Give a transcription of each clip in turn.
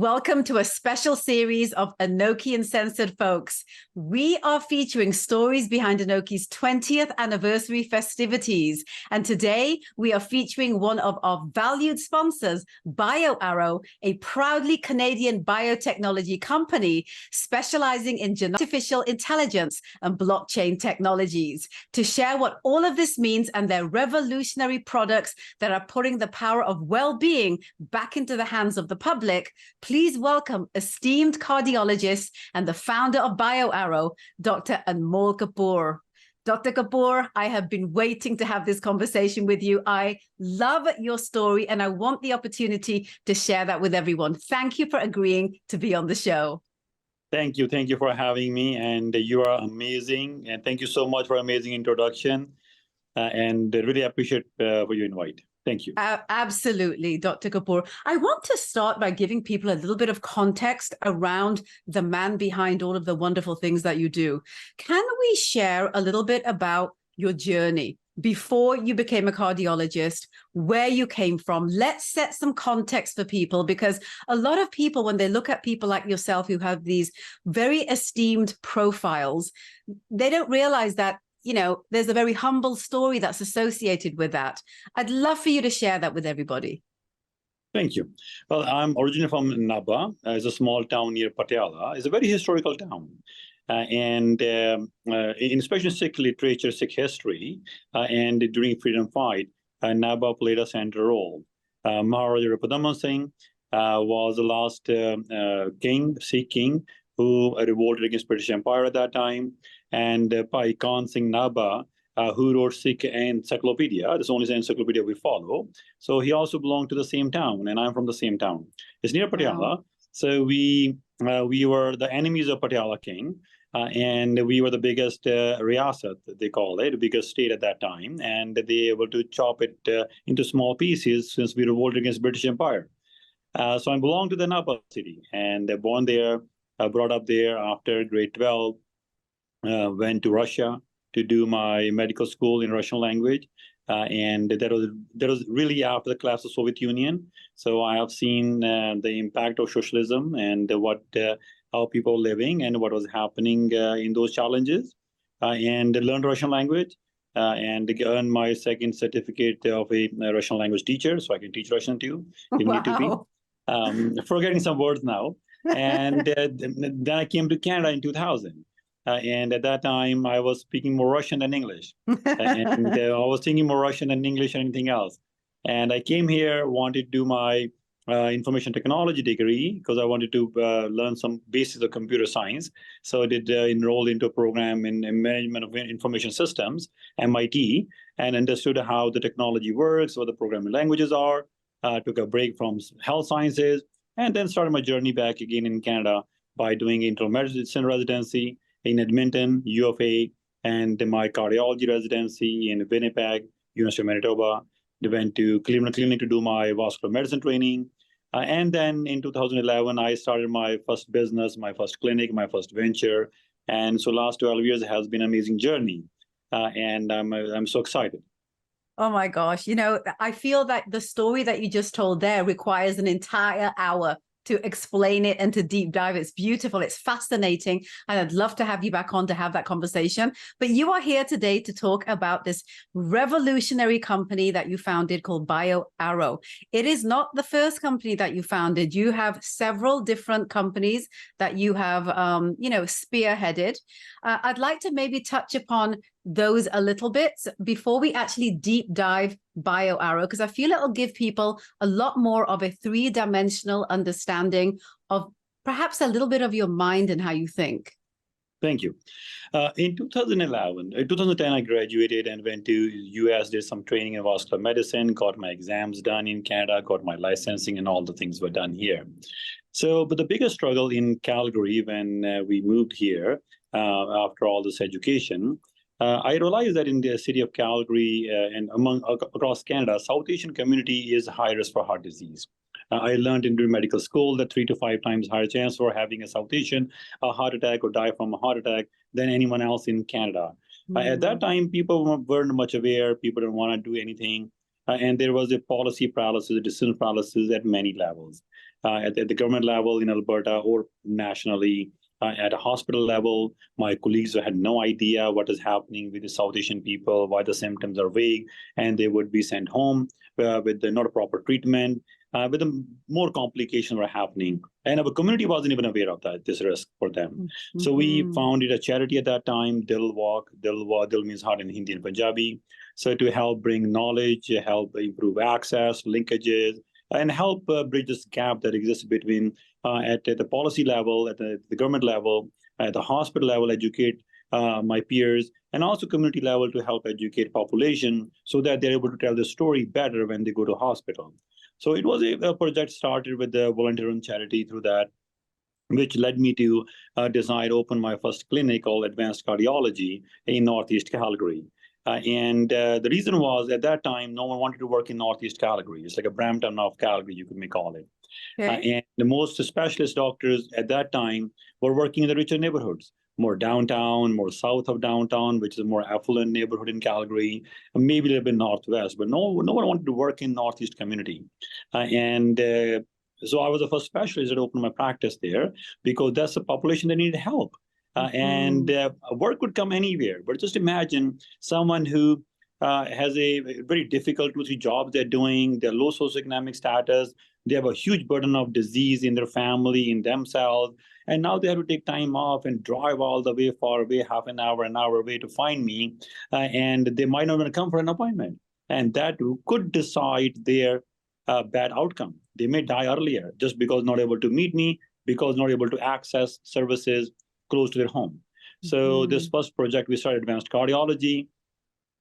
Welcome to a special series of Inoki Uncensored Folks. We are featuring stories behind Inoki's 20th anniversary festivities. And today we are featuring one of our valued sponsors, BioAro, a proudly Canadian biotechnology company specializing in artificial intelligence and blockchain technologies, to share what all of this means and their revolutionary products that are putting the power of well-being back into the hands of the public. Please welcome esteemed cardiologist and the founder of BioAro, Dr. Anmol Kapoor. Dr. Kapoor, I have been waiting to have this conversation with you. I love your story and I want the opportunity to share that with everyone. Thank you for agreeing to be on the show. Thank you. Thank you for having me. And you are amazing. And thank you so much for an amazing introduction. And really appreciate for your invite. Thank you. Absolutely, Dr. Kapoor. I want to start by giving people a little bit of context around the man behind all of the wonderful things that you do. Can we share a little bit about your journey before you became a cardiologist, where you came from? Let's set some context for people, because a lot of people, when they look at people like yourself who have these very esteemed profiles, they don't realize that there's a very humble story that's associated with that. I'd love for you to share that with everybody. Thank you. Well, I'm originally from Nabha. It's a small town near Patiala. It's a very historical town. And in especially Sikh literature, Sikh history, and during freedom fight, Nabha played a central role. Maharaja Rupadama Singh was the last Sikh king, who revolted against British Empire at that time. And Bhai Khan Singh Nabha, who wrote Sikh Encyclopedia. That's the only encyclopedia we follow. So he also belonged to the same town, and I'm from the same town. It's near Patiala. Wow. So we were the enemies of Patiala king, and we were the biggest riyasat, they call it, the biggest state at that time. And they were able to chop it into small pieces since we revolted against British Empire. So I belong to the Nabha city, and born there, brought up there after grade 12. Went to Russia to do my medical school in Russian language. And that was really after the collapse of the Soviet Union. So I have seen the impact of socialism and how people are living and what was happening in those challenges, and learned Russian language and earned my second certificate of a Russian language teacher. So I can teach Russian too, if need to be. Forgetting some words now. And then I came to Canada in 2000. And at that time, I was speaking more Russian than English. And I was thinking more Russian than English or anything else. And I came here, wanted to do my information technology degree because I wanted to learn some basics of computer science. So I did enroll into a program in management of information systems, MIT, and understood how the technology works, what the programming languages are, took a break from health sciences, and then started my journey back again in Canada by doing internal medicine residency in Edmonton, U of A, and my cardiology residency in Winnipeg, University of Manitoba. I went to Cleveland Clinic to do my vascular medicine training. And then in 2011, I started my first business, my first clinic, my first venture. And so last 12 years has been an amazing journey. And I'm so excited. Oh my gosh. I feel that the story that you just told there requires an entire hour to explain it and to deep dive. It's beautiful. It's fascinating. And I'd love to have you back on to have that conversation. But you are here today to talk about this revolutionary company that you founded called BioAro. It is not the first company that you founded. You have several different companies that you have, spearheaded. I'd like to maybe touch upon those a little bit before we actually deep dive BioAro, because I feel it'll give people a lot more of a three-dimensional understanding of perhaps a little bit of your mind and how you think. Thank you. In 2010, I graduated and went to US, did some training in vascular medicine, got my exams done in Canada, got my licensing, and all the things were done here. So, but the biggest struggle in Calgary when we moved here after all this education, I realized that in the city of Calgary and across Canada, South Asian community is high risk for heart disease. I learned in medical school that 3 to 5 times higher chance for having a South Asian a heart attack or die from a heart attack than anyone else in Canada. At that time, people weren't much aware. People didn't want to do anything. And there was a policy paralysis, a decision paralysis at many levels. at the government level in Alberta or nationally. At a hospital level, my colleagues had no idea what is happening with the South Asian people, why the symptoms are vague, and they would be sent home with not a proper treatment, with more complications were happening. And our community wasn't even aware of this risk for them. Mm-hmm. So we founded a charity at that time, Dil means heart in Hindi and Punjabi. So to help bring knowledge, help improve access, linkages, and help bridge this gap that exists between at the policy level, at the government level, at the hospital level, educate my peers, and also community level to help educate population so that they're able to tell the story better when they go to hospital. So it was a project started with the volunteer-run charity through that, which led me to open my first clinic called Advanced Cardiology in Northeast Calgary. And the reason was at that time, no one wanted to work in Northeast Calgary. It's like a Brampton of Calgary, you may call it. Okay. And the most specialist doctors at that time were working in the richer neighborhoods, more downtown, more south of downtown, which is a more affluent neighborhood in Calgary, maybe a little bit northwest, but no one wanted to work in Northeast community. So I was the first specialist that opened my practice there because that's the population that needed help. And work would come anywhere. But just imagine someone who has a very difficult 2-3 jobs they're doing, they're low socioeconomic status, they have a huge burden of disease in their family, in themselves, and now they have to take time off and drive all the way far away, half an hour away to find me, and they might not want to come for an appointment. And that could decide their bad outcome. They may die earlier just because not able to meet me, because not able to access services close to their home. So this first project, we started Advanced Cardiology.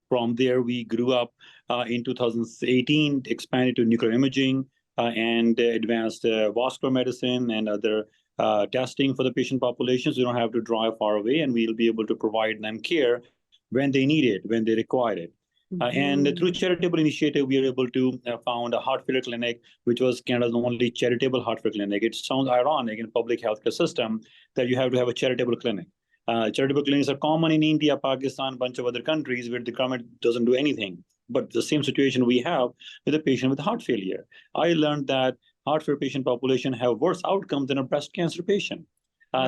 From there, we grew up in 2018, expanded to nuclear imaging and advanced vascular medicine and other testing for the patient populations. We don't have to drive far away, and we'll be able to provide them care when they need it, when they require it. And through charitable initiative, we were able to found a heart failure clinic, which was Canada's only charitable heart failure clinic. It sounds ironic in public healthcare system that you have to have a charitable clinic. Charitable clinics are common in India, Pakistan, bunch of other countries where the government doesn't do anything. But the same situation we have with a patient with heart failure. I learned that heart failure patient population have worse outcomes than a breast cancer patient.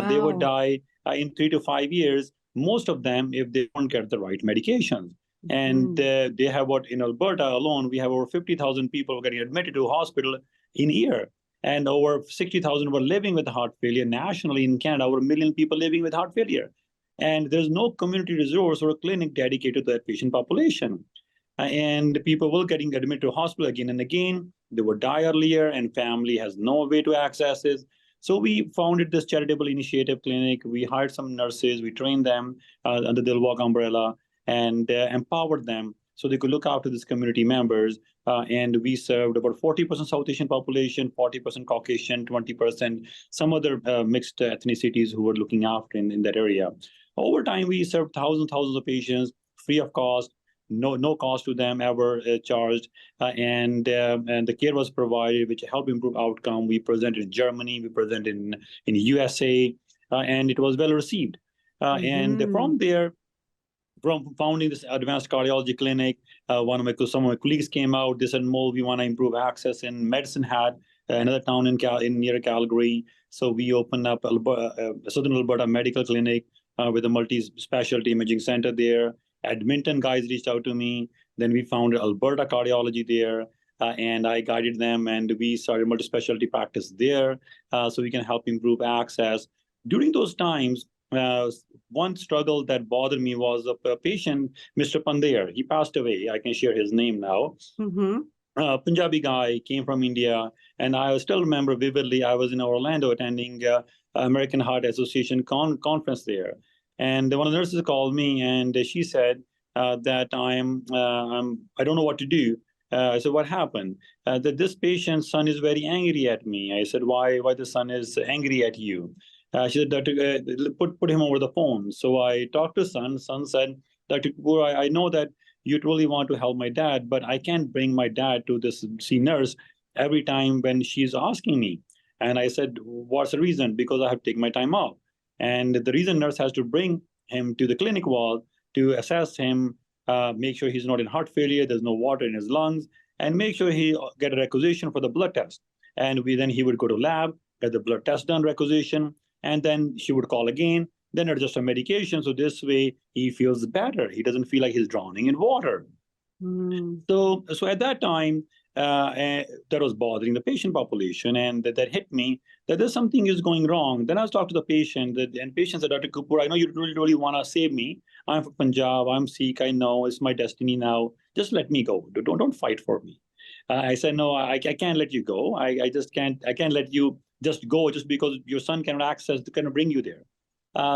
They would die in 3 to 5 years, most of them if they don't get the right medications. And they have what in Alberta alone, we have over 50,000 people getting admitted to a hospital in a year. And over 60,000 were living with heart failure. Nationally in Canada, over 1 million people living with heart failure. And there's no community resource or a clinic dedicated to that patient population. And people will getting admitted to hospital again and again. They would die earlier and family has no way to access it. So we founded this charitable initiative clinic. We hired some nurses. We trained them under the Dilwalk umbrella and empowered them so they could look after these community members. And we served about 40% South Asian population, 40% Caucasian, 20% some other mixed ethnicities who were looking after in that area. Over time, we served thousands of patients free of cost, no cost to them ever charged, and the care was provided, which helped improve outcome. We presented in Germany, we presented in USA, and it was well received. And from there, from founding this advanced cardiology clinic, some of my colleagues came out. They said, "Anmol, we want to improve access." And Medicine Hat, another town in near Calgary, so we opened up Southern Alberta Medical Clinic with a multi-specialty imaging center there. Edmonton guys reached out to me. Then we founded Alberta Cardiology there, and I guided them, and we started multi-specialty practice there, so we can help improve access. During those times, one struggle that bothered me was a patient, Mr. Pandey. He passed away. I can share his name now. Punjabi guy, came from India, and I still remember vividly, I was in Orlando attending American Heart Association conference there. And one of the nurses called me, and she said that I don't know what to do. I said, "What happened?" That this patient's son is very angry at me. I said, "Why the son is angry at you?" She said, "Dr. Put him over the phone." So I talked to son. Son said, "Dr. Kapoor, I know that you really want to help my dad, but I can't bring my dad to this see nurse every time when she's asking me." And I said, "What's the reason?" "Because I have to take my time off." And the reason nurse has to bring him to the clinic was to assess him, make sure he's not in heart failure, there's no water in his lungs, and make sure he get a requisition for the blood test. And then he would go to lab, get the blood test done, requisition, and then she would call again, then adjust a medication. So this way he feels better. He doesn't feel like he's drowning in water. So at that time, that was bothering the patient population, and that hit me that there's something is going wrong. Then I was talking to the patient, and patient said, Dr. Kapoor, I know you really want to save me. I'm from Punjab. I'm Sikh. I know it's my destiny now. Just let me go. Don't fight for me. I said, no, I can't let you go. I just can't. I can't let you just go just because your son cannot access, cannot bring you there.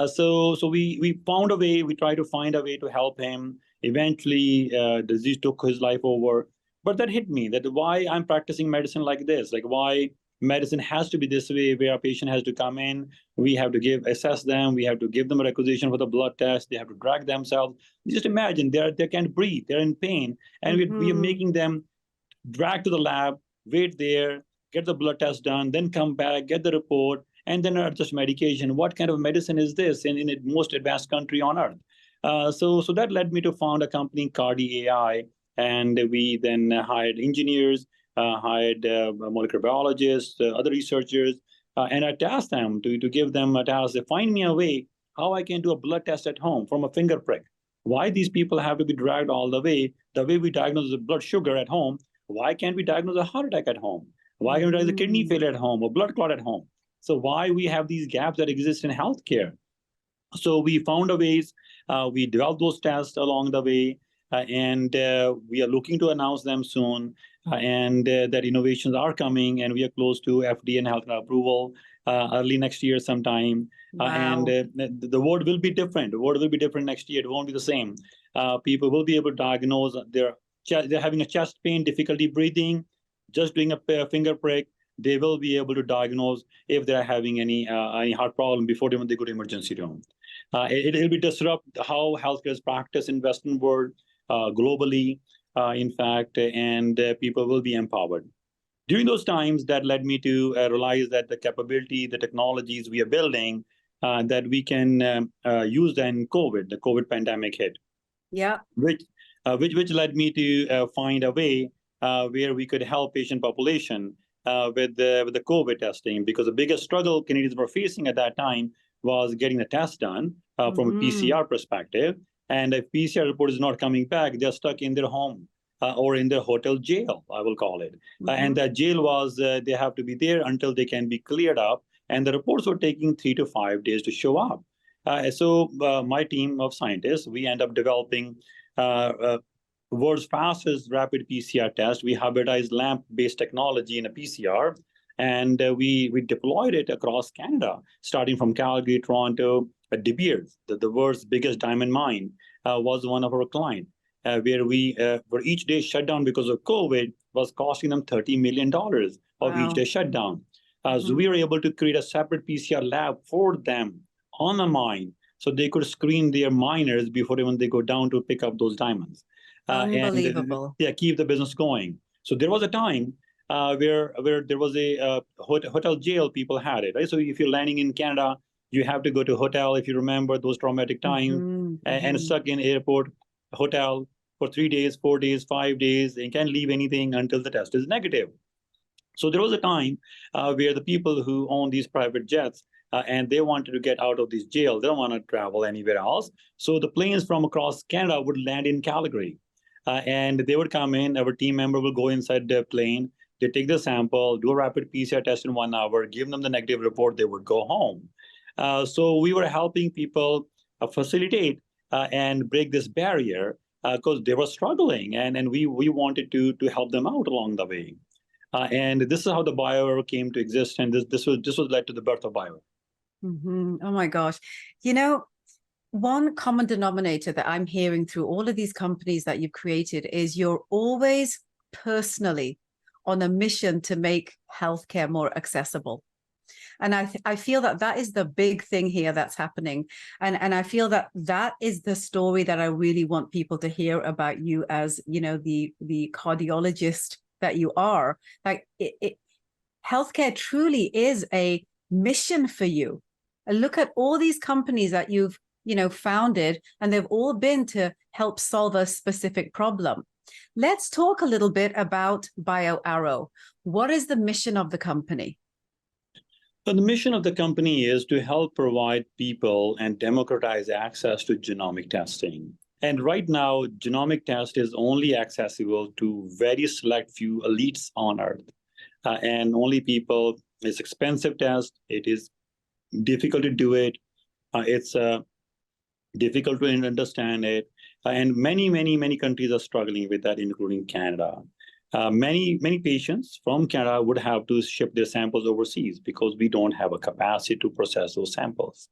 So we found a way. We tried to find a way to help him. Eventually, disease took his life over. But that hit me, that why I'm practicing medicine like this, like why medicine has to be this way, where a patient has to come in, we have to assess them, we have to give them a requisition for the blood test, they have to drag themselves. Just imagine, they can't breathe, they're in pain, and we are making them drag to the lab, wait there, get the blood test done, then come back, get the report, and then adjust medication. What kind of medicine is this in the most advanced country on earth? So that led me to found a company, AI, and we then hired engineers, hired molecular biologists, other researchers, and I tasked them to give them a task to find me a way how I can do a blood test at home from a finger prick. Why these people have to be dragged all the way we diagnose the blood sugar at home, why can't we diagnose a heart attack at home? Why can't we diagnose a kidney failure at home or blood clot at home? So why we have these gaps that exist in healthcare? So we found a ways, we developed those tests along the way, and we are looking to announce them soon, and that innovations are coming, and we are close to FDA and health approval early next year sometime. Wow. And the world will be different. The world will be different next year. It won't be the same. People will be able to diagnose they're having a chest pain, difficulty breathing, just doing a finger prick. They will be able to diagnose if they're having any heart problem before they go to emergency room. It'll be disrupt how healthcare is practiced in Western world, globally, in fact, and people will be empowered. During those times, that led me to realize that the capability, the technologies we are building, that we can use then the COVID pandemic hit. Yeah. Which led me to find a way where we could help patient population with the COVID testing, because the biggest struggle Canadians were facing at that time was getting the test done from a PCR perspective. And if PCR report is not coming back, they're stuck in their home or in their hotel jail, I will call it. And that jail was, they have to be there until they can be cleared up. And the reports were taking 3 to 5 days to show up. So my team of scientists, we end up developing world's fastest rapid PCR test. We hybridized LAMP-based technology in a PCR, and we deployed it across Canada, starting from Calgary, Toronto, De Beers, the world's biggest diamond mine, was one of our clients, where where each day shut down because of COVID was costing them $30 million of each day shutdown. So we were able to create a separate PCR lab for them on the mine, so they could screen their miners before even they go down to pick up those diamonds. Unbelievable. And keep the business going. So there was a time where there was a hotel jail, people had it, right? So if you're landing in Canada, you have to go to a hotel, if you remember those traumatic times, and stuck in airport, hotel for 3 days, 4 days, 5 days, and can't leave anything until the test is negative. So there was a time where the people who own these private jets, and they wanted to get out of this jail, they don't want to travel anywhere else. So the planes from across Canada would land in Calgary. And they would come in, our team member will go inside the plane, they take the sample, do a rapid PCR test in 1 hour, give them the negative report, they would go home. So we were helping people facilitate and break this barrier because they were struggling, and we wanted to help them out along the way. And this is how the BioAro came to exist, and this was led to the birth of BioAro. Oh my gosh. You know, one common denominator that I'm hearing through all of these companies that you've created is you're always personally on a mission to make healthcare more accessible. And I feel that is the big thing here that's happening. And I feel that is the story that I really want people to hear about you as, you know, the cardiologist that you are. Like healthcare truly is a mission for you. And look at all these companies that you've, you know, founded, and they've all been to help solve a specific problem. Let's talk a little bit about BioAro. What is the mission of the company? So the mission of the company is to help provide people and democratize access to genomic testing. And right now, genomic test is only accessible to very select few elites on Earth. And only people, it's expensive test, it is difficult to do it, it's difficult to understand it. And many countries are struggling with that, including Canada. Many patients from Canada would have to ship their samples overseas because we don't have a capacity to process those samples.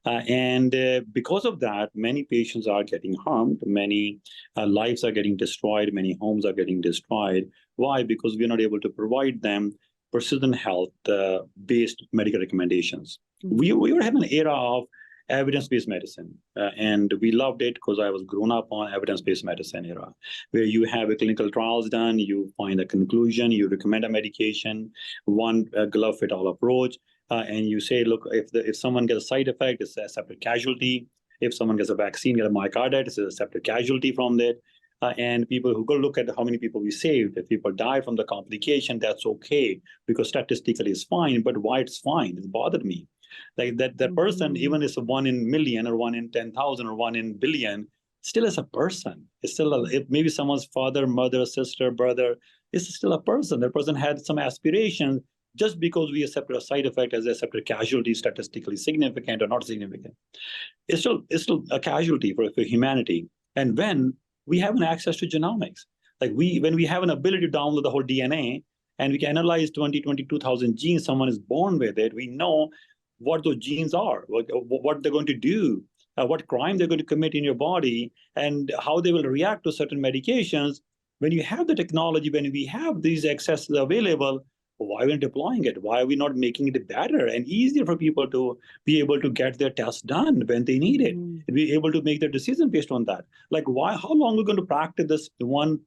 And because of that, many patients are getting harmed, many lives are getting destroyed, many homes are getting destroyed. Why? Because we're not able to provide them precision health-based medical recommendations. We were having an era of evidence-based medicine. And we loved it because I was grown up on evidence-based medicine era, where you have a clinical trials done, you find a conclusion, you recommend a medication, one glove-fit-all approach, and you say, look, if someone gets a side effect, it's a separate casualty. If someone gets a vaccine, get a myocarditis, it's a separate casualty from that. And people who go look at how many people we saved, if people die from the complication, that's okay, because statistically it's fine, but why it's fine, it bothered me. Like that person, even if it's 1 in million or 1 in 10,000 or 1 in billion, still is a person. It's still maybe someone's father, mother, sister, brother, it's still a person. That person had some aspirations. Just because we accepted a side effect as accepted casualty, statistically significant or not significant, it's still a casualty for humanity. And when we have an access to genomics, like when we have an ability to download the whole DNA and we can analyze 22,000 genes, someone is born with it, we know what those genes are, what they're going to do, what crime they're going to commit in your body, and how they will react to certain medications. When you have the technology, when we have these accesses available, why are we not deploying it? Why are we not making it better and easier for people to be able to get their tests done when they need it, and be able to make their decision based on that? Like, how long are we going to practice this one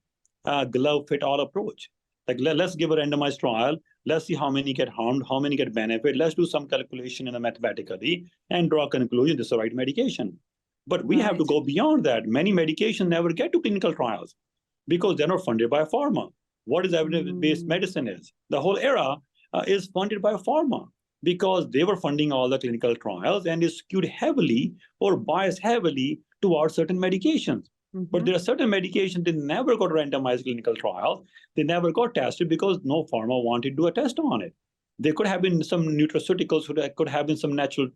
glove-fit-all approach? Like, let's give a randomized trial. Let's see how many get harmed, how many get benefit. Let's do some calculation in a mathematically and draw a conclusion, this is the right medication. But we have to go beyond that. Many medications never get to clinical trials because they're not funded by pharma. What is evidence-based medicine is? The whole era is funded by pharma because they were funding all the clinical trials and is skewed heavily or biased heavily towards certain medications. But there are certain medications that never got randomized clinical trials. They never got tested because no pharma wanted to do a test on it. There could have been some nutraceuticals, there could have been some natural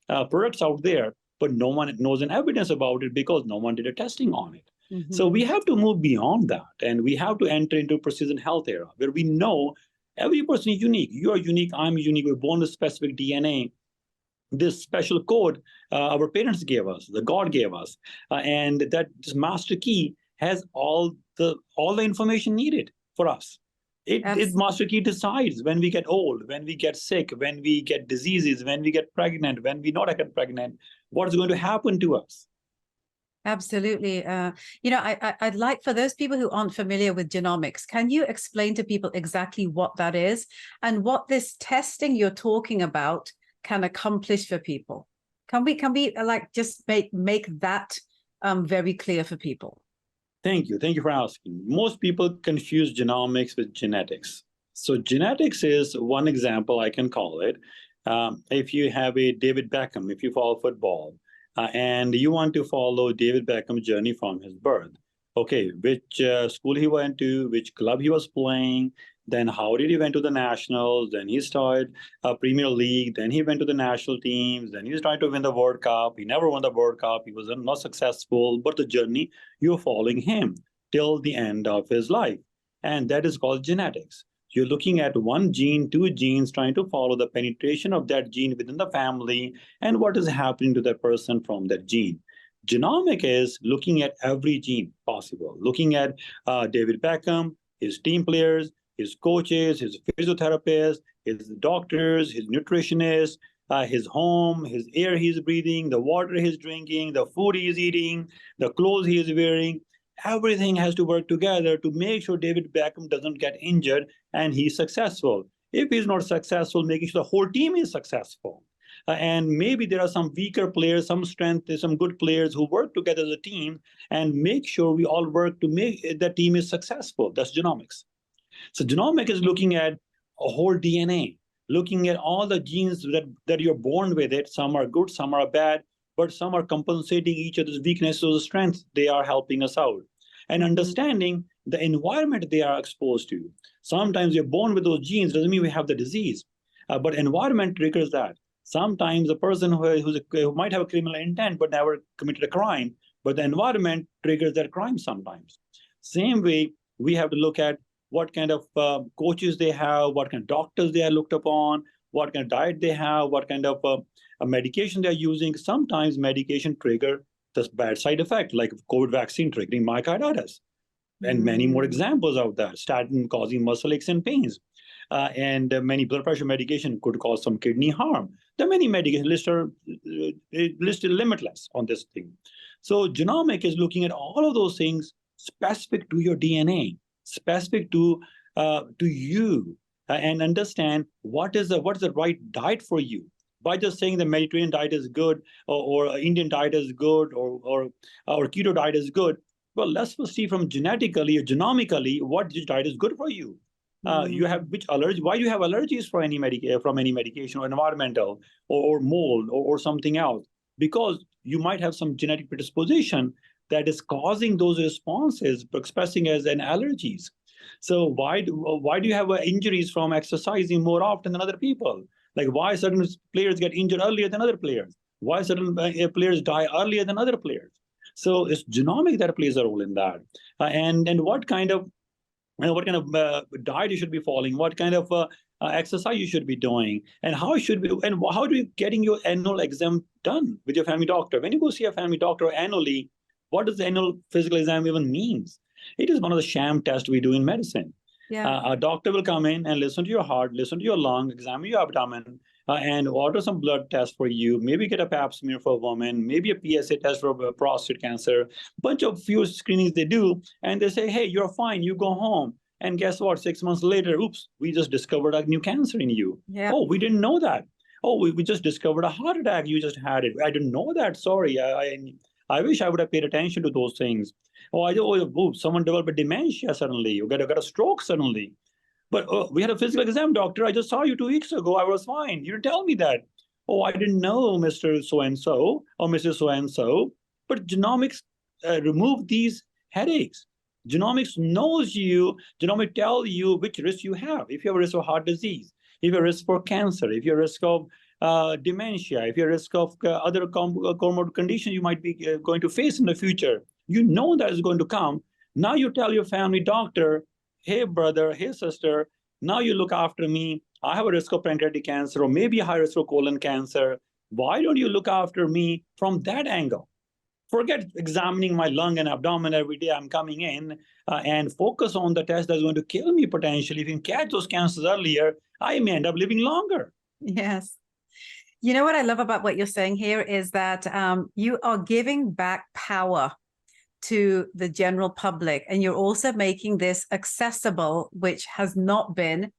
products out there, but no one knows an evidence about it because no one did a testing on it. So we have to move beyond that, and we have to enter into precision health era where we know every person is unique. You are unique, I'm unique, we're born with specific DNA. This special code our parents gave us, the God gave us, and that this master key has all the information needed for us. It master key decides when we get old, when we get sick, when we get diseases, when we get pregnant, when we not get pregnant, what is going to happen to us. Absolutely. I'd like, for those people who aren't familiar with genomics, can you explain to people exactly what that is and what this testing you're talking about can accomplish for people? Can we like just make that very clear for people? Thank you for asking. Most people confuse genomics with genetics. So genetics is one example, I can call it. If you have a David Beckham, if you follow football, and you want to follow David Beckham's journey from his birth. Okay, which school he went to, which club he was playing, then how did he went to the nationals, then he started a Premier League, then he went to the national teams, then he was trying to win the World Cup. He never won the World Cup. He was not successful, but the journey, you're following him till the end of his life. And that is called genetics. You're looking at one gene, two genes, trying to follow the penetration of that gene within the family and what is happening to that person from that gene. Genomic is looking at every gene possible, looking at David Beckham, his team players, his coaches, his physiotherapists, his doctors, his nutritionists, his home, his air he's breathing, the water he's drinking, the food he's eating, the clothes he is wearing. Everything has to work together to make sure David Beckham doesn't get injured and he's successful. If he's not successful, making sure the whole team is successful. And maybe there are some weaker players, some strength, some good players who work together as a team and make sure we all work to make the team is successful. That's genomics. So genomics is looking at a whole DNA, looking at all the genes that you're born with it. Some are good, some are bad, but some are compensating each other's weaknesses or strengths. They are helping us out. And understanding the environment they are exposed to. Sometimes you're born with those genes, doesn't mean we have the disease, but environment triggers that. Sometimes a person who might have a criminal intent but never committed a crime, but the environment triggers that crime sometimes. Same way, we have to look at what kind of coaches they have, what kind of doctors they are looked upon, what kind of diet they have, what kind of medication they're using. Sometimes medication trigger this bad side effect, like COVID vaccine triggering myocarditis, and many more examples of that. Statin causing muscle aches and pains. And many blood pressure medication could cause some kidney harm. There are many medications listed limitless on this thing. So genomic is looking at all of those things specific to your DNA, specific to you, and understand what is the right diet for you. By just saying the Mediterranean diet is good, or Indian diet is good, or keto diet is good, well, let's see from genetically or genomically what diet is good for you. You have which allergy? Why do you have allergies for from any medication or environmental or mold or something else? Because you might have some genetic predisposition that is causing those responses, expressing as an allergies. So why do you have injuries from exercising more often than other people? Like why certain players get injured earlier than other players? Why certain players die earlier than other players? So it's genomic that plays a role in that. And what kind of diet you should be following, what kind of exercise you should be doing, and how do you getting your annual exam done with your family doctor? When you go see a family doctor annually, what does the annual physical exam even means? It is one of the sham tests we do in medicine. Yeah. A doctor will come in and listen to your heart, listen to your lung, examine your abdomen, and order some blood tests for you, maybe get a pap smear for a woman, maybe a PSA test for prostate cancer, bunch of few screenings they do, and they say, hey, you're fine, you go home. And guess what? 6 months later, oops, we just discovered a new cancer in you. Yeah. Oh, we didn't know that. Oh, we just discovered a heart attack. You just had it. I didn't know that. Sorry. I wish I would have paid attention to those things. Someone developed a dementia suddenly. You got a stroke suddenly. But we had a physical exam, doctor. I just saw you 2 weeks ago. I was fine. You didn't tell me that. Oh, I didn't know, Mr. So-and-so or Mrs. So-and-so. But genomics remove these headaches. Genomics knows you. Genomics tell you which risk you have. If you have a risk of heart disease, if you have a risk for cancer, if you have a risk of dementia, if you have a risk of other comorbid conditions you might be going to face in the future, you know that is going to come. Now you tell your family doctor, hey, brother, hey, sister, now you look after me. I have a risk of pancreatic cancer or maybe a high risk of colon cancer. Why don't you look after me from that angle? Forget examining my lung and abdomen every day I'm coming in and focus on the test that's going to kill me potentially. If you can catch those cancers earlier, I may end up living longer. Yes. You know what I love about what you're saying here is that you are giving back power to the general public, and you're also making this accessible, which has not been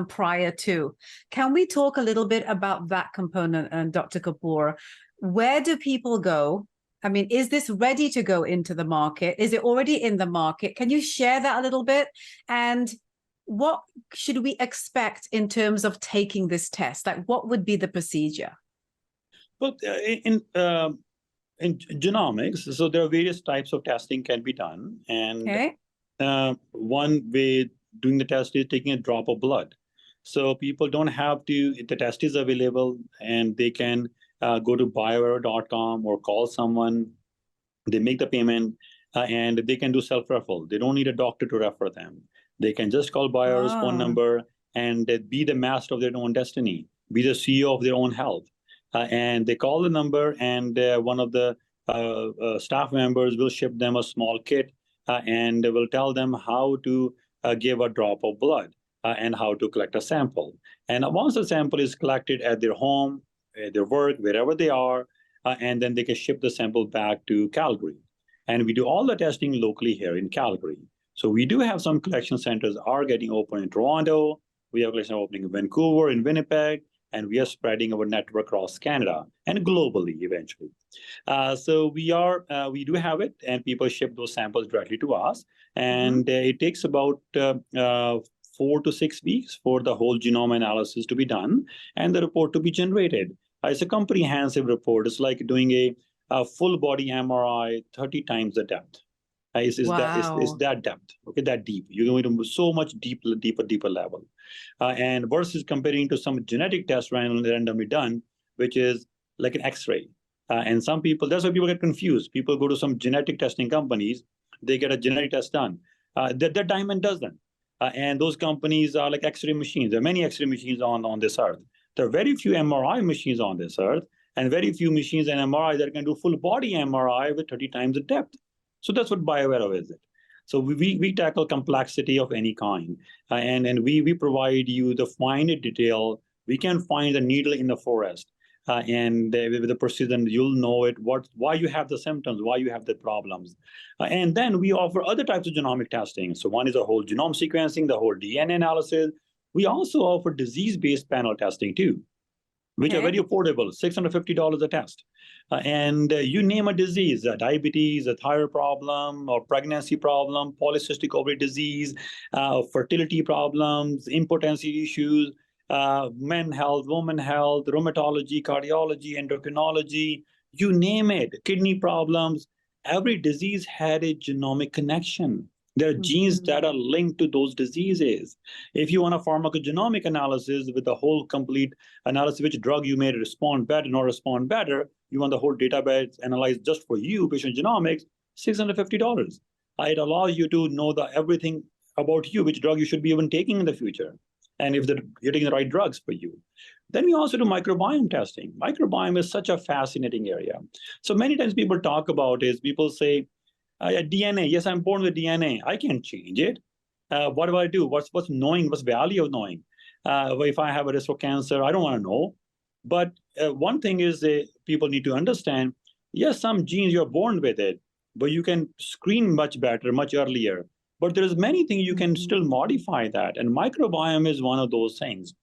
prior to. Can we talk a little bit about that component, Dr. Kapoor? Where do people go? I mean, is this ready to go into the market? Is it already in the market? Can you share that a little bit? And what should we expect in terms of taking this test? Like, what would be the procedure? Well, in genomics, so there are various types of testing can be done. And one way doing the test is taking a drop of blood. So people don't have to, the test is available and they can go to bioaro.com or call someone. They make the payment and they can do self-referral. They don't need a doctor to refer them. They can just call BioAro's phone number and be the master of their own destiny, be the CEO of their own health. And they call the number and one of the staff members will ship them a small kit and will tell them how to give a drop of blood and how to collect a sample. And once the sample is collected at their home, at their work, wherever they are, and then they can ship the sample back to Calgary. And we do all the testing locally here in Calgary. So we do have some collection centers are getting open in Toronto. We have collection opening in Vancouver, in Winnipeg, and we are spreading our network across Canada and globally eventually. So we do have it, and people ship those samples directly to us, and it takes about 4 to 6 weeks for the whole genome analysis to be done and the report to be generated. It's a comprehensive report. It's like doing a full body MRI 30 times the depth. Is that depth, okay, that deep. You're going to so much deeper level. And versus comparing to some genetic test randomly done, which is like an X-ray. And some people, that's why people get confused. People go to some genetic testing companies, they get a genetic test done. That Diamond doesn't. And those companies are like X-ray machines. There are many X-ray machines on this earth. There are very few MRI machines on this earth, and very few machines and MRI that can do full body MRI with 30 times the depth. So that's what BioAro is. So we tackle complexity of any kind, and we provide you the fine detail. We can find the needle in the forest, and with the precision, you'll know it. Why you have the symptoms, why you have the problems, and then we offer other types of genomic testing. So one is a whole genome sequencing, the whole DNA analysis. We also offer disease-based panel testing too, which are very affordable, $650 a test. And you name a disease, diabetes, a thyroid problem, or pregnancy problem, polycystic ovary disease, fertility problems, impotency issues, men health, women health, rheumatology, cardiology, endocrinology, you name it, kidney problems. Every disease had a genomic connection. There are genes that are linked to those diseases. If you want a pharmacogenomic analysis with the whole complete analysis, which drug you may respond better, not respond better, you want the whole database analyzed just for you, patient genomics, $650. It allows you to know everything about you, which drug you should be even taking in the future, and if you're taking the right drugs for you. Then we also do microbiome testing. Microbiome is such a fascinating area. So many times people talk about is, people say, DNA, yes, I'm born with DNA. I can't change it. What do I do? What's knowing? What's value of knowing? If I have a risk for cancer, I don't want to know. But one thing is people need to understand, yes, some genes you're born with it, but you can screen much better, much earlier. But there's many things you can still modify that. And microbiome is one of those things.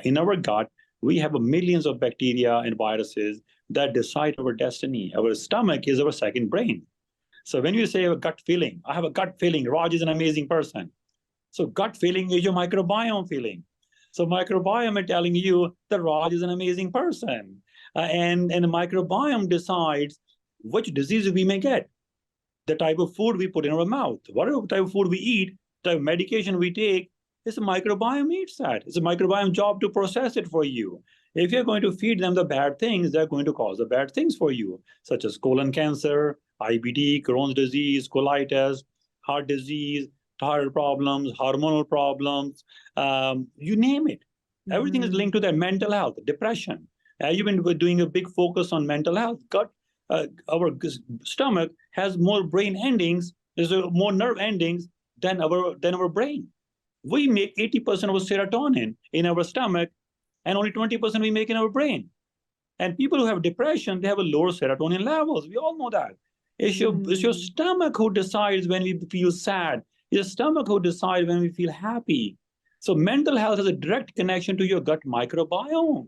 In our gut, we have millions of bacteria and viruses that decide our destiny. Our stomach is our second brain. So when you say a gut feeling, I have a gut feeling, Raj is an amazing person. So gut feeling is your microbiome feeling. So microbiome is telling you that Raj is an amazing person. And the microbiome decides which disease we may get, the type of food we put in our mouth, whatever type of food we eat, the type of medication we take, it's a microbiome eats that. It's a microbiome job to process it for you. If you're going to feed them the bad things, they're going to cause the bad things for you, such as colon cancer, IBD, Crohn's disease, colitis, heart disease, thyroid problems, hormonal problems, you name it. Everything is linked to that. Mental health, depression. You've been doing a big focus on mental health. Our stomach has more brain endings, there's more nerve endings than our brain. We make 80% of our serotonin in our stomach, and only 20% we make in our brain. And people who have depression, they have a lower serotonin levels. We all know that. It's your stomach who decides when we feel sad. It's your stomach who decides when we feel happy. So mental health has a direct connection to your gut microbiome.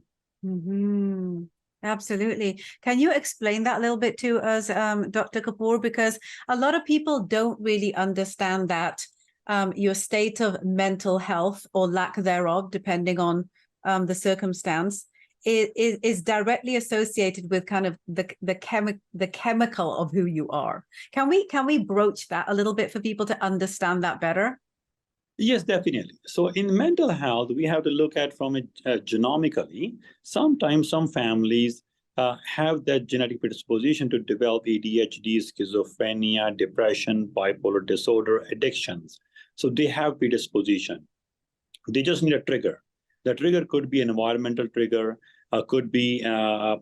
Absolutely. Can you explain that a little bit to us, Dr. Kapoor? Because a lot of people don't really understand that your state of mental health or lack thereof, depending on the circumstance, is directly associated with kind of the chemical of who you are. Can we broach that a little bit for people to understand that better? Yes, definitely. So in mental health, we have to look at from it genomically. Sometimes some families have that genetic predisposition to develop ADHD, schizophrenia, depression, bipolar disorder, addictions. So they have predisposition. They just need a trigger. The trigger could be an environmental trigger, could be a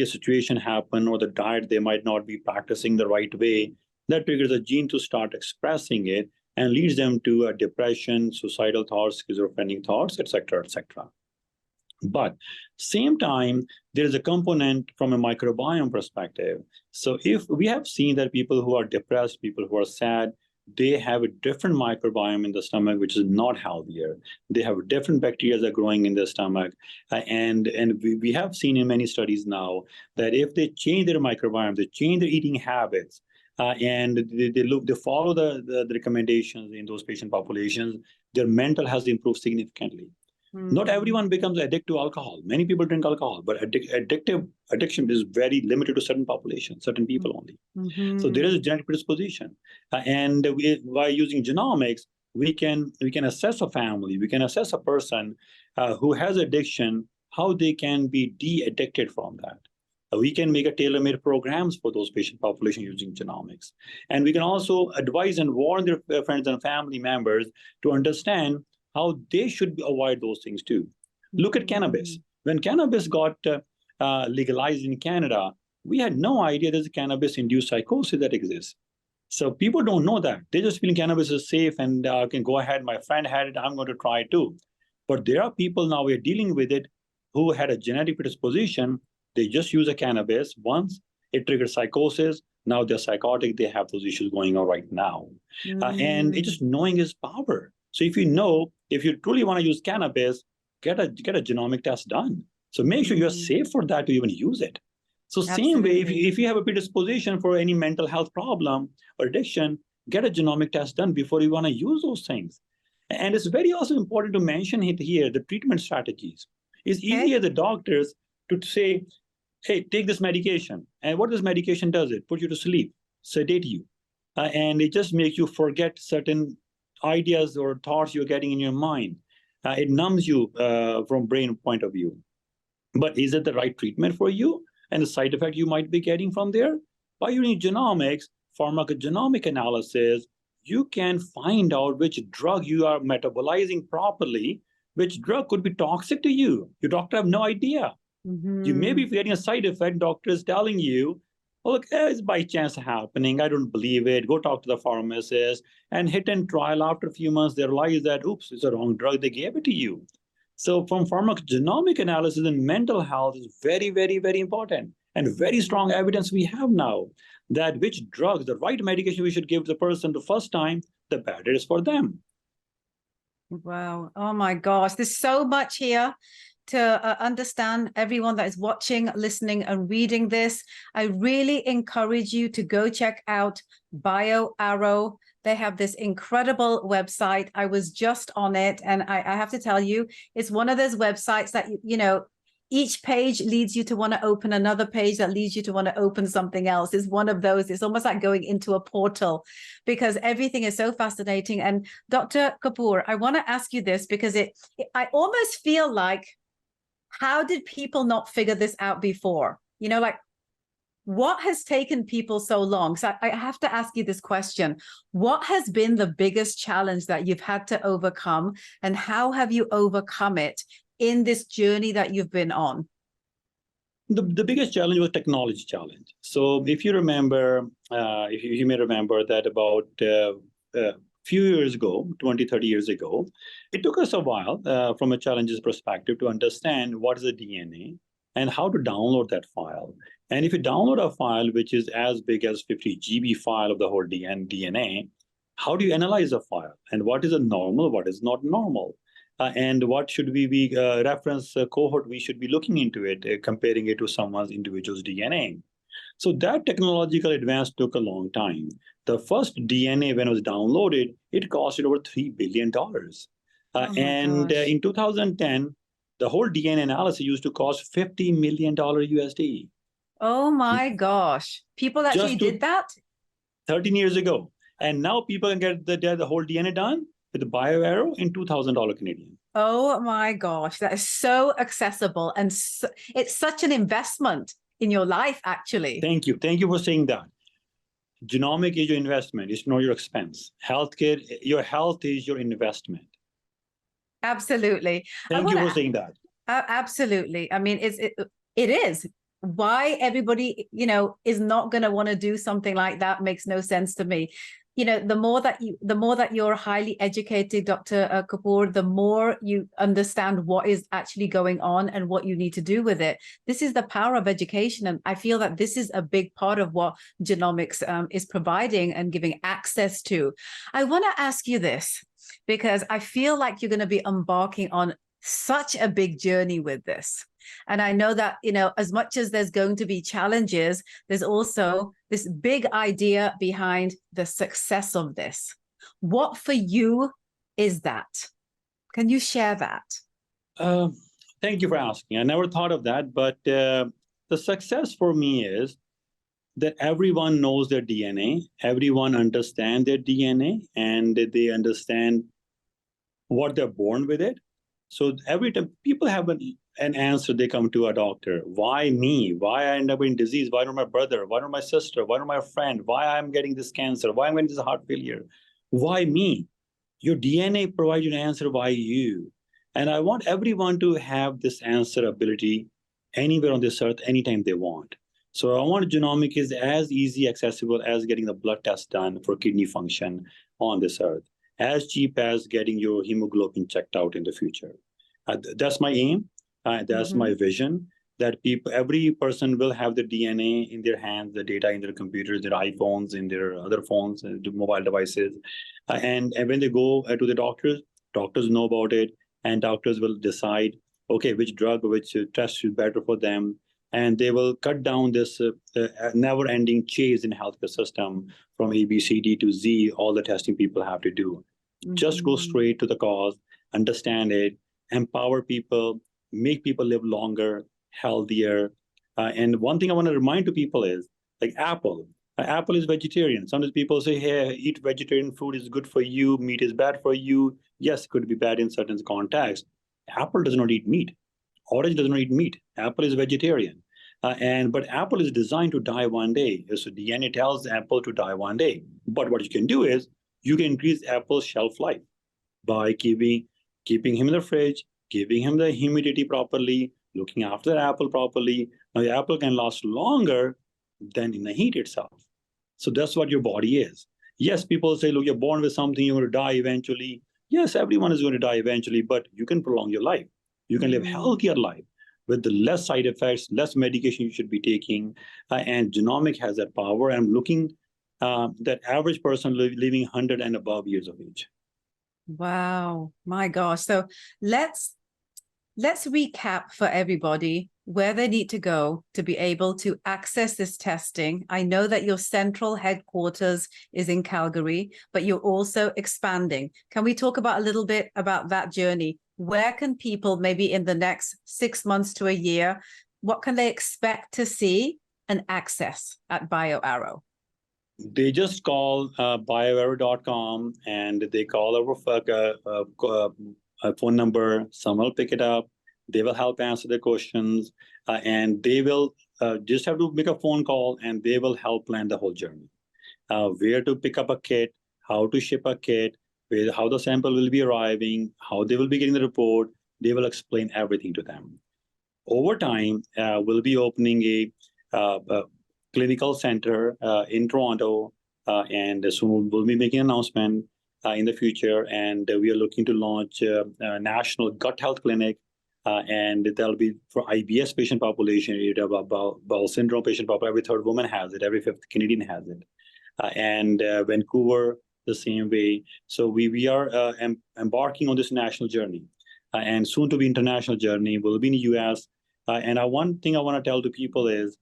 situation happen, or the diet they might not be practicing the right way. That triggers a gene to start expressing it and leads them to depression, suicidal thoughts, schizophrenic thoughts, etc., etc. But same time, there is a component from a microbiome perspective. So if we have seen that people who are depressed, people who are sad, they have a different microbiome in the stomach, which is not healthier. They have different bacteria that are growing in their stomach. And we have seen in many studies now that if they change their microbiome, they change their eating habits, and they follow the recommendations in those patient populations, their mental health improves significantly. Not everyone becomes addicted to alcohol. Many people drink alcohol, but addiction is very limited to certain populations, certain people only. So there is a genetic predisposition, and by using genomics, we can assess a family, we can assess a person who has addiction, how they can be de-addicted from that. We can make a tailor-made programs for those patient population using genomics, and we can also advise and warn their friends and family members to understand how they should avoid those things too. Look at cannabis. When cannabis got legalized in Canada, we had no idea there's a cannabis-induced psychosis that exists. So people don't know that. They just feel cannabis is safe and can go ahead. My friend had it, I'm going to try it too. But there are people now we're dealing with it who had a genetic predisposition. They just use a cannabis once, it triggers psychosis. Now they're psychotic, they have those issues going on right now. And it's just knowing is power. So if you truly want to use cannabis, get a genomic test done. So make sure you're safe for that to even use it. So same way, if you have a predisposition for any mental health problem or addiction, get a genomic test done before you want to use those things. And it's very also important to mention it here, the treatment strategies. It's easy as a doctors to say, hey, take this medication. And what this medication does, it put you to sleep, sedate you. And it just makes you forget certain ideas or thoughts you're getting in your mind. It numbs you from brain point of view. But is it the right treatment for you? And the side effect you might be getting from there? By using genomics, pharmacogenomic analysis, you can find out which drug you are metabolizing properly, which drug could be toxic to you. Your doctor have no idea. You may be getting a side effect, doctor is telling you, oh, look, it's by chance happening. I don't believe it. Go talk to the pharmacist, and hit and trial. After a few months, they realize that, oops, it's a wrong drug. They gave it to you. So from pharmacogenomic analysis and mental health is very, very, very important, and very strong evidence we have now that which drugs, the right medication we should give the person the first time, the better it is for them. Wow. Oh my gosh. There's so much here to understand. Everyone that is watching, listening, and reading this, I really encourage you to go check out BioAro. They have this incredible website. I was just on it, and I have to tell you, it's one of those websites that, you know, each page leads you to want to open another page that leads you to want to open something else. It's one of those. It's almost like going into a portal because everything is so fascinating. And Dr. Kapoor, I want to ask you this because I almost feel like, how did people not figure this out before? You know, like, what has taken people so long? So I have to ask you this question. What has been the biggest challenge that you've had to overcome, and how have you overcome it in this journey that you've been on? The biggest challenge was technology challenge. So if you remember, if you may remember that about few years ago, 20, 30 years ago, it took us a while from a challenges perspective to understand what is the DNA and how to download that file. And if you download a file which is as big as 50 GB file of the whole DNA, how do you analyze a file? And what is a normal, what is not normal? And what should we be reference cohort we should be looking into it, comparing it to someone's individual's DNA. So that technological advance took a long time. The first DNA, when it was downloaded, it costed over $3 billion. In 2010, the whole DNA analysis used to cost $50 million USD. Oh my gosh. People actually did that? 13 years ago. And now people can get the whole DNA done with the BioAro in $2,000 Canadian. Oh my gosh. That is so accessible. And it's such an investment in your life, actually. Thank you. Thank you for saying that. Genomic is your investment. It's not your expense. Healthcare, your health is your investment. Absolutely. Thank you for saying that. Absolutely. I mean, it is. Why everybody, you know, is not going to want to do something like that makes no sense to me. you know, the more that you're highly educated, Dr. Kapoor, the more you understand what is actually going on and what you need to do with it. This is the power of education. And I feel that this is a big part of what genomics is providing and giving access to. I want to ask you this, because I feel like you're going to be embarking on such a big journey with this. And I know that, you know, as much as there's going to be challenges, there's also this big idea behind the success of this. What for you is that? Can you share that? Thank you for asking. I never thought of that, but the success for me is that everyone knows their DNA, everyone understands their DNA, and they understand what they're born with it. So every time people have an answer, they come to a doctor. Why me? Why I end up in disease? Why not my brother? Why not my sister? Why not my friend? Why I'm getting this cancer? Why I'm getting this heart failure? Why me? Your DNA provides you an answer, why you? And I want everyone to have this answer ability anywhere on this earth, anytime they want. So I want genomic is as easy, accessible as getting the blood test done for kidney function on this earth, as cheap as getting your hemoglobin checked out in the future. That's my aim. That's my vision, that every person will have the DNA in their hands, the data in their computers, their iPhones, in their other phones, mobile devices. And when they go to the doctors know about it, and doctors will decide, okay, which drug, which test is better for them. And they will cut down this never-ending chase in healthcare system from A, B, C, D to Z, all the testing people have to do. Just go straight to the cause, understand it, empower people, make people live longer, healthier. And one thing I want to remind to people is, like Apple. Apple is vegetarian. Sometimes people say, hey, eat vegetarian food is good for you, meat is bad for you. Yes, it could be bad in certain contexts. Apple does not eat meat. Orange does not eat meat. Apple is vegetarian. But Apple is designed to die one day. So DNA tells Apple to die one day. But what you can do is, you can increase Apple's shelf life by keeping him in the fridge, giving him the humidity properly, looking after the apple properly. Now the apple can last longer than in the heat itself. So that's what your body is. Yes, people say, look, you're born with something, you're going to die eventually. Yes, everyone is going to die eventually, but you can prolong your life. You can live a healthier life with the less side effects, less medication you should be taking. And genomic has that power. I'm looking that average person living 100 and above years of age. Wow, my gosh. So let's recap for everybody where they need to go to be able to access this testing. I know that your central headquarters is in Calgary, but you're also expanding. Can we talk about a little bit about that journey? Where can people, maybe in the next 6 months to a year, what can they expect to see and access at BioAro? They just call bioaro.com and they call our phone number. Someone will pick it up. They will help answer the questions, and they will just have to make a phone call, and they will help plan the whole journey. Where to pick up a kit, how to ship a kit, how the sample will be arriving, how they will be getting the report. They will explain everything to them. Over time, we'll be opening a clinical center in Toronto, and soon we'll be making an announcement in the future. And we are looking to launch a national gut health clinic, and that'll be for IBS patient population, bowel syndrome patient population. Every third woman has it, every fifth Canadian has it. And Vancouver, the same way. So we are embarking on this national journey, and soon to be international journey. We'll be in the US. And one thing I want to tell to people is,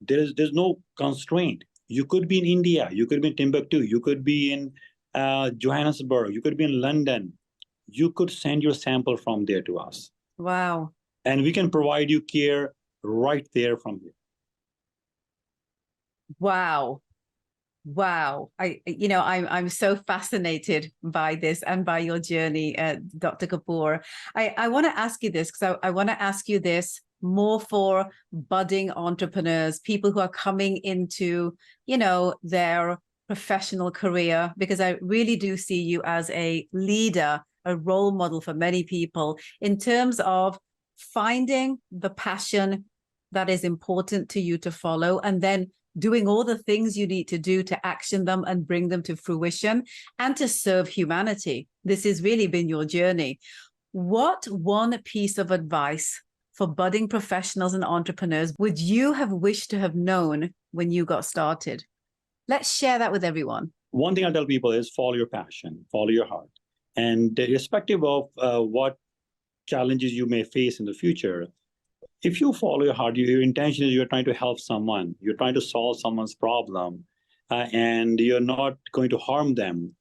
there's no constraint. You could be in India, you could be in Timbuktu, you could be in Johannesburg, you could be in London. You could send your sample from there to us. Wow. And we can provide you care right there from here. Wow. Wow. I'm so fascinated by this and by your journey, Dr. Kapoor. I want to ask you this, because I want to ask you this more for budding entrepreneurs, people who are coming into, their professional career, because I really do see you as a leader, a role model for many people in terms of finding the passion that is important to you to follow, and then doing all the things you need to do to action them and bring them to fruition and to serve humanity. This has really been your journey. What one piece of advice for budding professionals and entrepreneurs would you have wished to have known when you got started? Let's share that with everyone. One thing I tell people is follow your passion, follow your heart. And irrespective of what challenges you may face in the future, if you follow your heart, your intention is you're trying to help someone, you're trying to solve someone's problem, and you're not going to harm them,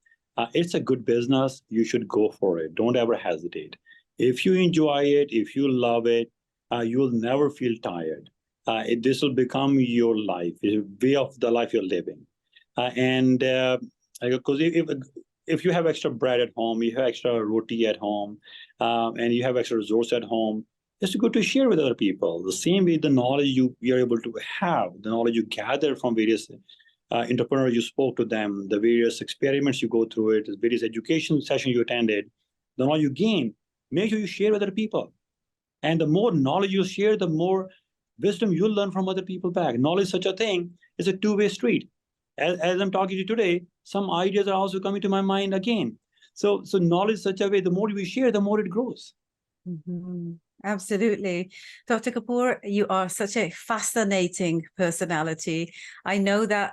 it's a good business. You should go for it. Don't ever hesitate. If you enjoy it, if you love it, you will never feel tired. This will become your life, a way of the life you're living. Because if you have extra bread at home, you have extra roti at home, and you have extra resource at home, it's good to share with other people. The same way the knowledge you're able to have, the knowledge you gather from various entrepreneurs you spoke to them, the various experiments you go through it, the various education sessions you attended, the knowledge you gain, make sure you share with other people. And the more knowledge you share, the more wisdom you'll learn from other people back. Knowledge, such a thing, is a two-way street. As I'm talking to you today, some ideas are also coming to my mind again. So knowledge such a way, the more we share, the more it grows. Mm-hmm. Absolutely. Dr. Kapoor, you are such a fascinating personality. I know that,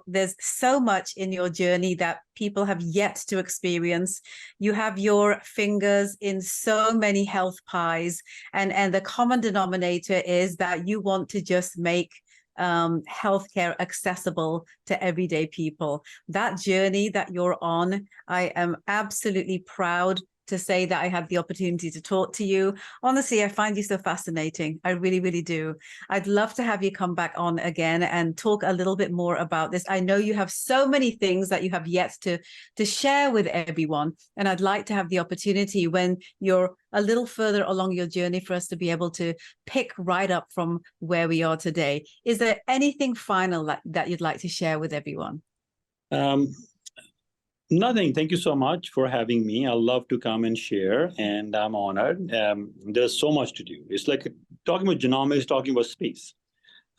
there's so much in your journey that people have yet to experience. You have your fingers in so many health pies, and the common denominator is that you want to just make healthcare accessible to everyday people. That journey that you're on, I am absolutely proud to say that I had the opportunity to talk to you. Honestly, I find you so fascinating. I really, really do. I'd love to have you come back on again and talk a little bit more about this. I know you have so many things that you have yet to share with everyone. And I'd like to have the opportunity when you're a little further along your journey for us to be able to pick right up from where we are today. Is there anything final that you'd like to share with everyone? Nothing. Thank you so much for having me. I love to come and share, and I'm honored. There's so much to do. It's like talking about genomics, talking about space.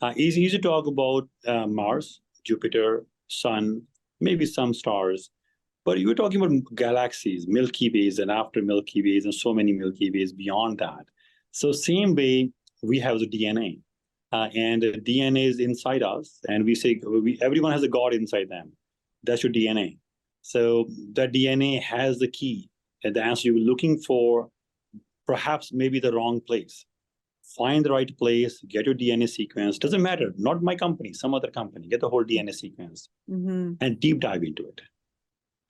It's easy to talk about Mars, Jupiter, Sun, maybe some stars, but you're talking about galaxies, Milky Ways, and after Milky Ways, and so many Milky Ways beyond that. So same way, we have the DNA, and the DNA is inside us, and we say everyone has a God inside them. That's your DNA. So the DNA has the key and the answer you're looking for, perhaps maybe the wrong place. Find the right place, get your DNA sequence. Doesn't matter, not my company, some other company. Get the whole DNA sequence and deep dive into it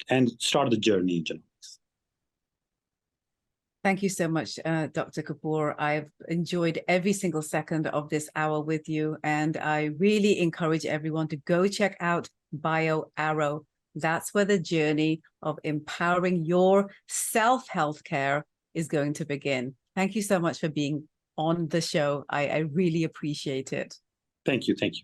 and start the journey in genomics. Thank you so much, Dr. Kapoor. I've enjoyed every single second of this hour with you, and I really encourage everyone to go check out BioAro. That's where the journey of empowering your self-healthcare is going to begin. Thank you so much for being on the show. I really appreciate it. Thank you. Thank you.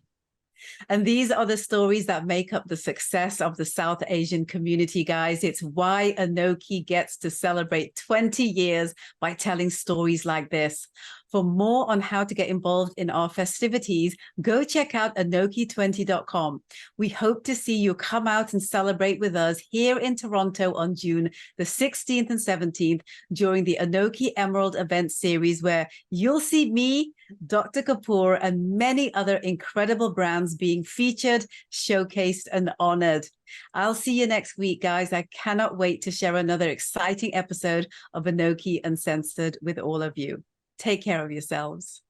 And these are the stories that make up the success of the South Asian community, guys. It's why Anoki gets to celebrate 20 years by telling stories like this. For more on how to get involved in our festivities, go check out Anoki20.com. We hope to see you come out and celebrate with us here in Toronto on June the 16th and 17th during the Anoki Emerald event series, where you'll see me, Dr. Kapoor, and many other incredible brands being featured, showcased, and honored. I'll see you next week, guys. I cannot wait to share another exciting episode of Anoki Uncensored with all of you. Take care of yourselves.